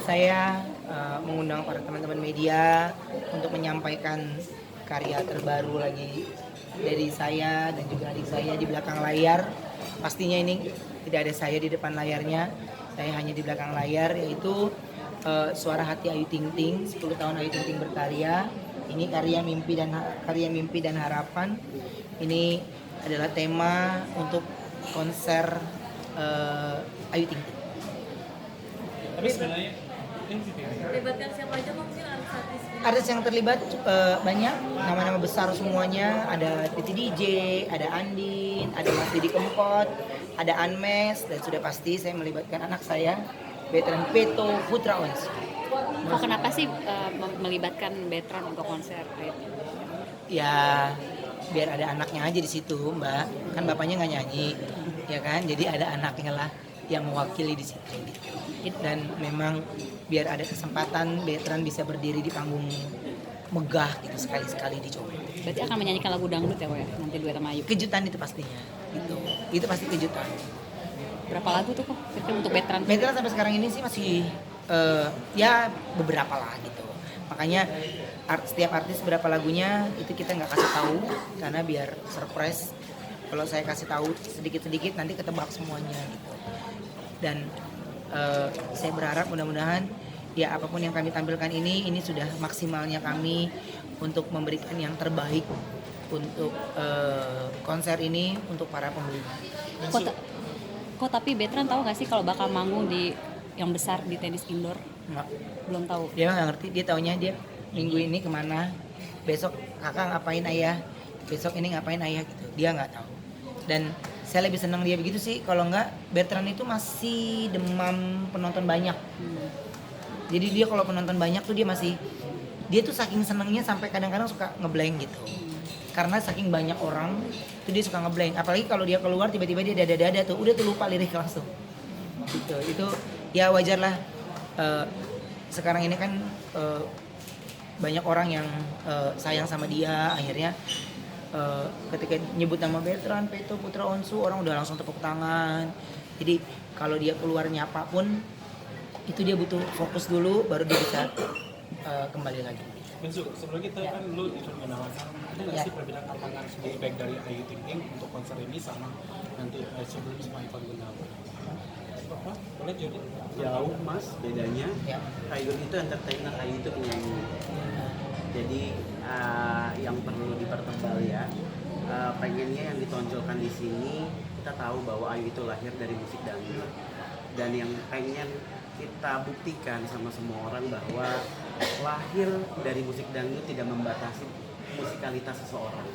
Saya mengundang para teman-teman media untuk menyampaikan karya terbaru lagi dari saya dan juga adik saya di belakang layar. Pastinya ini tidak ada saya di depan layarnya, saya hanya di belakang layar, yaitu Suara Hati Ayu Ting Ting. 10 tahun Ayu Ting Ting berkarya. Ini karya mimpi dan harapan. Ini adalah tema untuk konser Ayu Ting Ting. Tapi sebenarnya Melibatkan siapa aja mungkin artis-artis gitu. Artis yang terlibat banyak, nama-nama besar semuanya. Ada Titi DJ, ada Andin, ada Mas Didi Kempot, ada Anmes, dan sudah pasti saya melibatkan anak saya, Veteran Peto Putra Ons. Kok kenapa sih melibatkan Betran untuk konser? Ya biar ada anaknya aja di situ, Mbak. Kan bapaknya nggak nyanyi, ya kan? Jadi ada anaknya lah yang mewakili di situ. Dan memang biar ada kesempatan Betran bisa berdiri di panggung megah gitu, sekali-sekali dicoba. Berarti akan menyanyikan lagu dangdut ya, Woy? Nanti duet sama Ayu. Kejutan itu pastinya, gitu. Itu pasti kejutan. Berapa lagu tuh kok? Kira-kira untuk Betran? Betran sampai sekarang ini sih masih ya beberapa lah gitu. Makanya setiap artis berapa lagunya itu kita nggak kasih tahu karena biar surprise. Kalau saya kasih tahu sedikit-sedikit nanti ketebak semuanya gitu. Dan saya berharap mudah-mudahan ya apapun yang kami tampilkan ini sudah maksimalnya kami untuk memberikan yang terbaik untuk konser ini untuk para pembeli. Kok tapi Betran tahu nggak sih kalau bakal manggung di yang besar di tenis indoor? Nggak. Belum tahu. Dia nggak ngerti, dia taunya dia minggu ini kemana, besok kakak ngapain ayah, besok ini ngapain ayah gitu, dia nggak tahu. Dan saya lebih senang dia begitu sih, kalau nggak Bertrand itu masih demam penonton banyak. Jadi dia kalau penonton banyak tuh dia tuh saking senangnya sampai kadang-kadang suka ngeblank gitu. Karena saking banyak orang itu dia suka ngeblank. Apalagi kalau dia keluar tiba-tiba dia dada-dada tuh, udah tuh lupa lirik langsung. Gitu. Itu ya wajar lah. Sekarang ini kan banyak orang yang sayang sama dia, akhirnya ketika nyebut nama Betran, Peto, Putra Onsu, orang udah langsung tepuk tangan. Jadi kalau dia keluar nyapa pun itu dia butuh fokus dulu baru dia bisa kembali lagi. Bensu, sebelum kita kan lu ikut menawarkan, ada nggak sih perbedaan tantangan sendiri baik dari Ayu Ting Ting untuk konser ini sama nanti sebelum sama Ivan Gunawan? Apa? Boleh jadi? Jauh mas bedanya. Ya. Ayu itu entertainer, Ayu itu penyanyi. Jadi yang perlu dipertebal ya, pengennya yang ditonjolkan di sini kita tahu bahwa Ayu itu lahir dari musik dangdut, dan yang pengen kita buktikan sama semua orang bahwa lahir dari musik dangdut tidak membatasi musikalitas seseorang.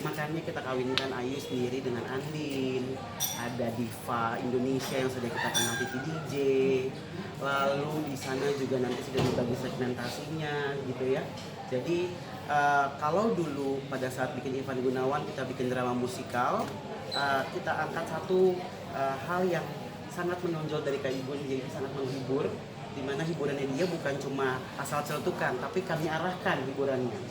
Makanya kita kawinkan Ayu sendiri dengan Andin, ada diva Indonesia yang sudah kita kenal Titi DJ, lalu di sana juga nanti sudah dibagi segmentasinya gitu ya. Jadi kalau dulu pada saat bikin Ivan Gunawan kita bikin drama musikal, kita angkat satu hal yang sangat menonjol dari Kak Igun, jadi sangat menghibur, dimana hiburannya dia bukan cuma asal celutukan, tapi kami arahkan hiburannya.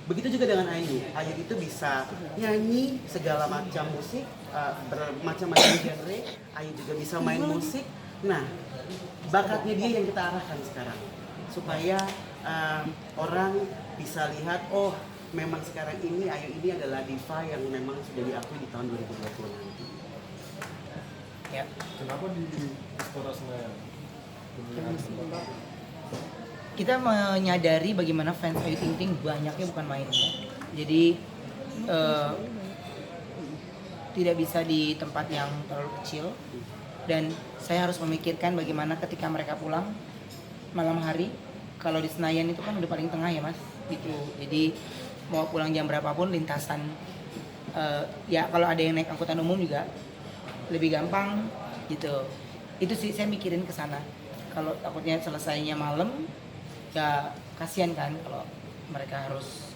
Begitu juga dengan Ayu. Ayu itu bisa nyanyi segala macam musik, bermacam-macam genre. Ayu juga bisa main musik. Nah, bakatnya dia yang kita arahkan sekarang, supaya orang bisa lihat, oh memang sekarang ini Ayu ini adalah diva yang memang sudah diakui di tahun 2020 nanti. Ya. Kenapa di Istora Senayan? Kita menyadari bagaimana fans Ayu Ting Ting banyaknya bukan main ya. Jadi tidak bisa di tempat yang terlalu kecil, dan saya harus memikirkan bagaimana ketika mereka pulang malam hari. Kalau di Senayan itu kan udah paling tengah ya mas gitu. Jadi mau pulang jam berapapun lintasan ya kalau ada yang naik angkutan umum juga lebih gampang gitu. Itu sih saya mikirin ke sana. Kalau takutnya selesainya malam ya kasihan kan kalau mereka harus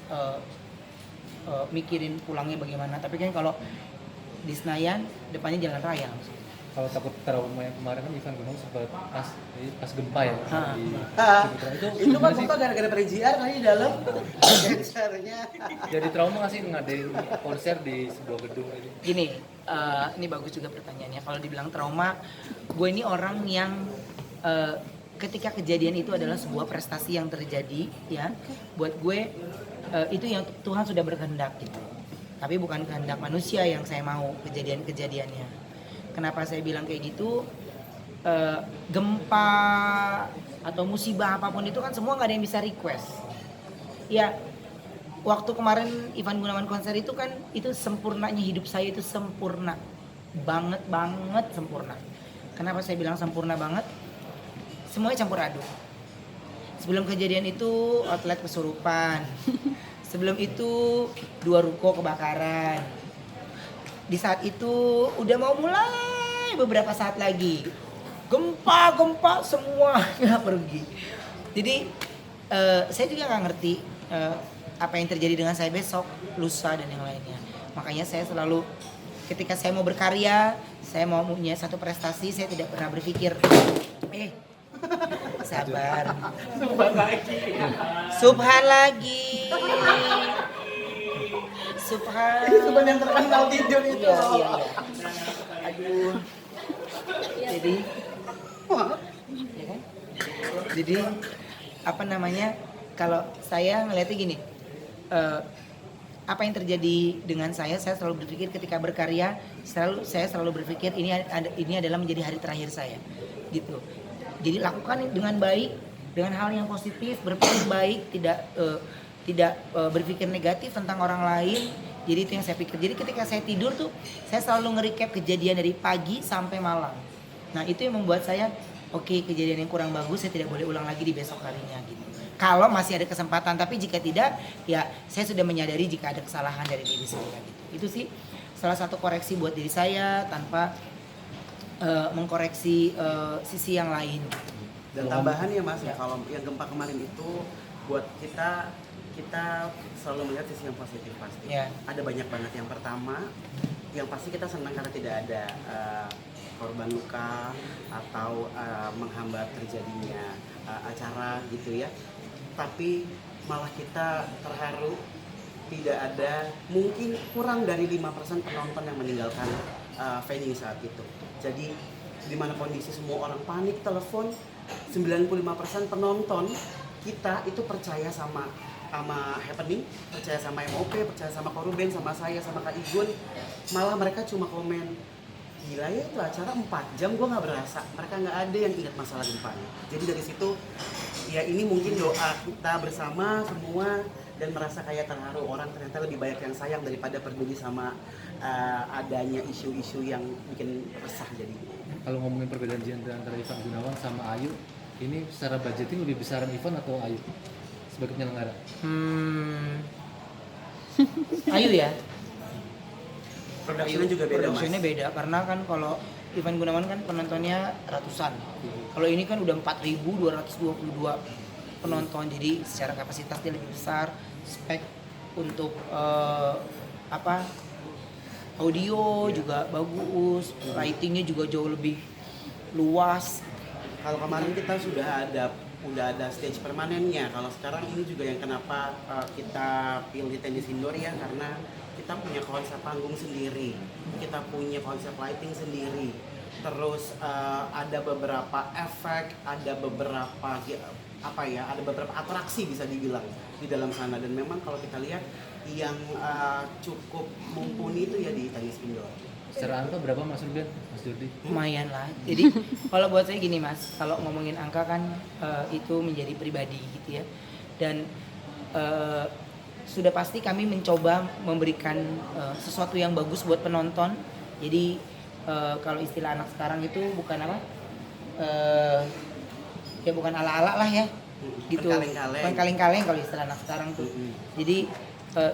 mikirin pulangnya bagaimana. Tapi kan kalau di Senayan depannya jalan raya langsung. Kalau takut trauma yang kemarin kan Ivan Gunawan sempat pas gempa ya di Itu kan foto gara-gara per-JR kali di dalam. jadi trauma nggak sih ngadain konser di sebuah gedung aja? Gini, ini bagus juga pertanyaannya. Kalau dibilang trauma, gue ini orang yang ketika kejadian itu adalah sebuah prestasi yang terjadi ya, buat gue itu yang Tuhan sudah berkehendak gitu. Tapi bukan kehendak manusia yang saya mau kejadian-kejadiannya. Kenapa saya bilang kayak gitu? Gempa atau musibah apapun itu kan semua nggak ada yang bisa request. Ya, waktu kemarin Ivan Gunawan konser itu kan itu sempurnanya hidup saya itu sempurna banget sempurna. Kenapa saya bilang sempurna banget? Semuanya campur aduk. Sebelum kejadian itu outlet kesurupan. Sebelum itu 2 ruko kebakaran. Di saat itu udah mau mulai beberapa saat lagi gempa semuanya pergi. Jadi saya juga nggak ngerti apa yang terjadi dengan saya besok, lusa dan yang lainnya. Makanya saya selalu ketika saya mau berkarya, saya mau punya satu prestasi, saya tidak pernah berpikir sabar. Subhan lagi. Subhan yang terkenal tidur itu. Iya. Aduh. Jadi ya kan? Jadi apa namanya? Kalau saya ngeliatnya gini, apa yang terjadi dengan saya selalu berpikir ketika berkarya, saya selalu berpikir ini adalah menjadi hari terakhir saya, gitu. Jadi lakukan dengan baik, dengan hal yang positif, berpikir baik, tidak berpikir negatif tentang orang lain. Jadi itu yang saya pikir. Jadi ketika saya tidur tuh, saya selalu nge-recap kejadian dari pagi sampai malam. Nah itu yang membuat saya, oke, kejadian yang kurang bagus saya tidak boleh ulang lagi di besok harinya gitu. Kalau masih ada kesempatan, tapi jika tidak, ya saya sudah menyadari jika ada kesalahan dari diri saya gitu. Itu sih salah satu koreksi buat diri saya tanpa mengkoreksi sisi yang lain. Dan tambahan ya Mas, kalau yang gempa kemarin itu buat kita selalu melihat sisi yang positif pasti. Ya. Ada banyak banget. Yang pertama, yang pasti kita senang karena tidak ada korban luka atau menghambat terjadinya acara gitu ya. Tapi malah kita terharu tidak ada, mungkin kurang dari 5% penonton yang meninggalkan venue saat itu. Jadi di mana kondisi semua orang panik, telepon, 95% penonton kita itu percaya sama Happening, percaya sama MOP, percaya sama Koruben, sama saya, sama Kak Igun. Malah mereka cuma komen, gila ya itu acara 4 jam gue nggak berasa. Mereka nggak ada yang ingat masalah gempanya. Jadi dari situ ya ini mungkin doa kita bersama semua dan merasa kayak terharu, orang ternyata lebih banyak yang sayang daripada peduli sama adanya isu-isu yang bikin resah jadi. Kalau ngomongin perbedaan genre antara Ivan Gunawan sama Ayu, ini secara budgeting lebih besaran Ivan atau Ayu sebagai penyelenggara? Ayu ya. Produksinya juga beda Mas. Produksinya beda karena kan kalau Ivan Gunawan kan penontonnya ratusan. Kalau ini kan udah 4.222 penonton, jadi secara kapasitas dia lebih besar, spek untuk audio juga bagus, lightingnya juga jauh lebih luas. Kalau kemarin kita udah ada stage permanennya. Kalau sekarang ini juga yang kenapa kita pilih tenis indoor ya, karena kita punya konsep panggung sendiri, kita punya konsep lighting sendiri. Terus ada beberapa efek, ada beberapa atraksi bisa dibilang di dalam sana. Dan memang kalau kita lihat yang cukup mumpuni itu ya di tenis indoor. Secara angka berapa Mas Ruben, Mas Jordi? Lumayan lah. Jadi kalau buat saya gini Mas, kalau ngomongin angka kan itu menjadi pribadi gitu ya. Dan sudah pasti kami mencoba memberikan sesuatu yang bagus buat penonton. Jadi kalau istilah anak sekarang itu bukan ya bukan ala-ala lah ya. Gitu. Bukan kaleng-kaleng kalau istilah anak sekarang tuh. Jadi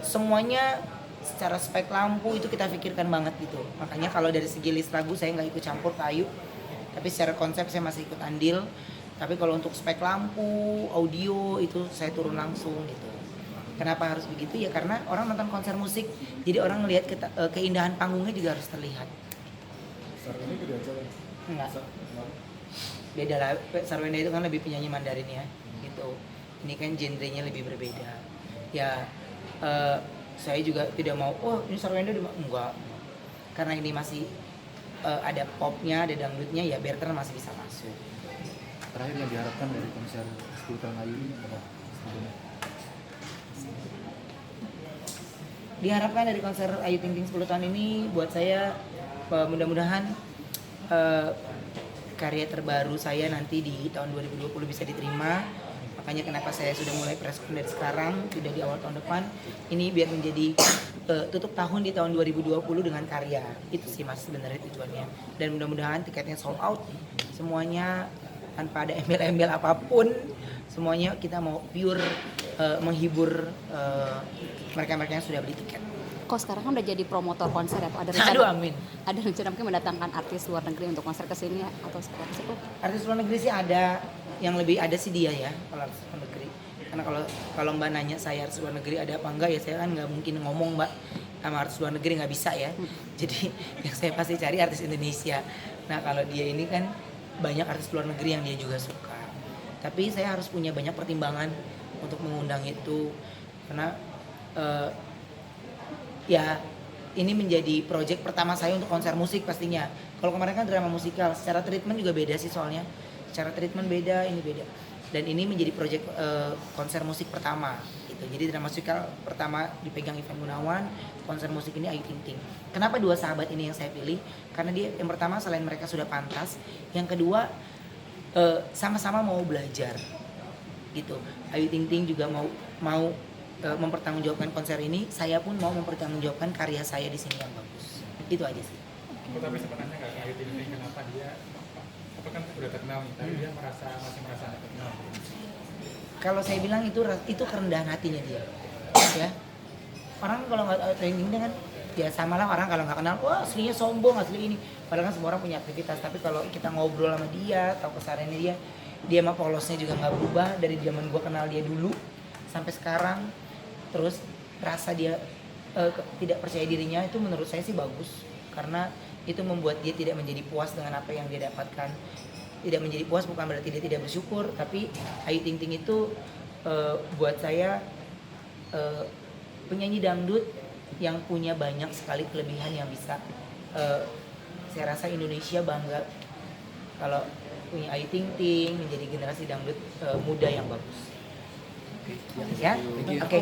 semuanya secara spek lampu itu kita pikirkan banget gitu. Makanya kalau dari segi list lagu saya nggak ikut campur ke Ayu, tapi secara konsep saya masih ikut andil. Tapi kalau untuk spek lampu, audio itu saya turun langsung gitu. Kenapa harus begitu? Ya karena orang nonton konser musik, jadi orang ngelihat keindahan panggungnya juga harus terlihat. Sarwenda juga acara? Enggak. Beda lah, Sarwenda itu kan lebih penyanyi Mandarin ya, gitu. Ini kan genrenya lebih berbeda. Ya, saya juga tidak mau, ini Sarwenda enggak. Karena ini masih ada popnya, ada dangdutnya, ya Bertrand masih bisa masuk. terakhir yang diharapkan dari konser 10 tahun Ayu ini apa? Sebelumnya. Diharapkan dari konser Ayu Ting Ting 10 tahun ini buat saya mudah-mudahan karya terbaru saya nanti di tahun 2020 bisa diterima. Makanya kenapa saya sudah mulai preskon dari sekarang, tidak di awal tahun depan. Ini biar menjadi tutup tahun di tahun 2020 dengan karya. Itu sih mas sebenarnya tujuannya. Dan mudah-mudahan tiketnya sold out semuanya tanpa ada embel-embel apapun. Semuanya kita mau pure menghibur mereka-mereka yang sudah beli tiket. Kok sekarang kan udah jadi promotor konser ya Pak? Ada Aduh amin. ada rencana mungkin mendatangkan artis luar negeri untuk konser kesini atau seperti itu? Artis luar negeri sih ada, yang lebih ada sih dia ya kalau artis luar negeri. Karena kalau Mbak nanya saya artis luar negeri ada apa enggak ya saya kan nggak mungkin ngomong Mbak sama artis luar negeri nggak bisa ya. Jadi yang saya pasti cari artis Indonesia. Nah kalau dia ini kan banyak artis luar negeri yang dia juga suka. Tapi saya harus punya banyak pertimbangan untuk mengundang itu karena ya ini menjadi project pertama saya untuk konser musik pastinya. Kalau kemarin kan drama musikal, secara treatment juga beda sih soalnya. Secara treatment beda, ini beda. Dan ini menjadi project konser musik pertama gitu. Jadi drama musikal pertama dipegang Ivan Gunawan, konser musik ini Ayu Ting Ting. Kenapa dua sahabat ini yang saya pilih? Karena dia yang pertama selain mereka sudah pantas, yang kedua sama-sama mau belajar gitu. Ayu Ting Ting juga mau mempertanggungjawabkan konser ini, saya pun mau mempertanggungjawabkan karya saya di sini yang bagus. Itu aja sih. Tapi sebenarnya nggak Ayu Ting Ting kenapa dia apa kan udah terkenal nih, tapi dia masih merasa nggak terkenal. Kalau saya bilang itu kerendahan hatinya dia, ya. Orang kalau nggak training dengan ya samalah orang kalau nggak kenal, wah aslinya sombong, asli ini. Padahal kan semua orang punya aktivitas, tapi kalau kita ngobrol sama dia, tahu kesehariannya dia mah polosnya juga nggak berubah dari zaman gua kenal dia dulu sampai sekarang. Terus rasa dia tidak percaya dirinya itu menurut saya sih bagus karena itu membuat dia tidak menjadi puas dengan apa yang dia dapatkan. Tidak menjadi puas bukan berarti dia tidak bersyukur, tapi Ayu Ting Ting itu buat saya penyanyi dangdut yang punya banyak sekali kelebihan yang bisa saya rasa Indonesia bangga kalau punya Ayu Ting Ting menjadi generasi dangdut muda yang bagus. Ya, oke.